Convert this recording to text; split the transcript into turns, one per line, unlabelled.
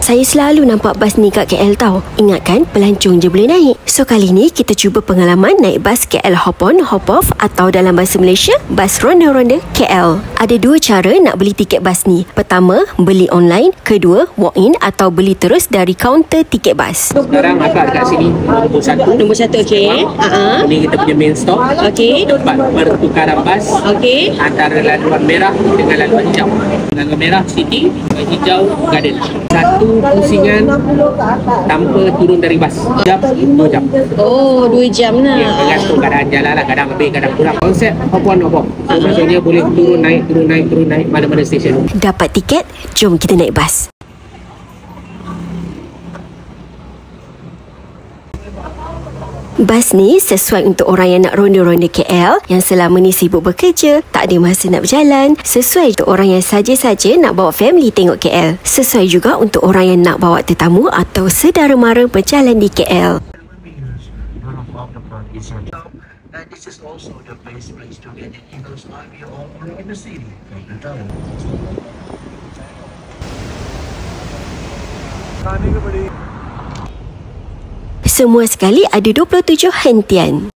Saya selalu nampak bas ni kat KL tau. Ingatkan pelancong je boleh naik. So kali ni kita cuba pengalaman naik bas KL hop on, hop off atau dalam bahasa Malaysia, bas ronda-ronda KL. Ada dua cara nak beli tiket bas ni. Pertama, beli online. Kedua, walk in atau beli terus dari kaunter tiket bas.
Sekarang akak dekat sini nombor 1.
Nombor 1, okey.
Ini kita punya main stop.
Okey.
Tempat pertukaran bas.
Okey.
Antara laluan merah dengan laluan hijau. Laluan merah City, hijau Garden. Satu pusingan tanpa turun dari bas. Jam 2 jam.
Oh, 2 jam lah.
Ya, tergantung keadaan jalan lah. Kadang lebih, kadang kurang. Konsep hop on, hop off. So, maksudnya boleh turun naik mana-mana stesen.
Dapat tiket, jom kita naik bas. Bas ni sesuai untuk orang yang nak ronda-ronda KL, yang selama ni sibuk bekerja, tak ada masa nak berjalan. Sesuai untuk orang yang saja-saja nak bawa family tengok KL. Sesuai juga untuk orang yang nak bawa tetamu atau sedara mara berjalan di KL.
And this is also the best place to get an eagle's eye view overlooking in the city from the tunnel.
Semua sekali ada 27 hentian.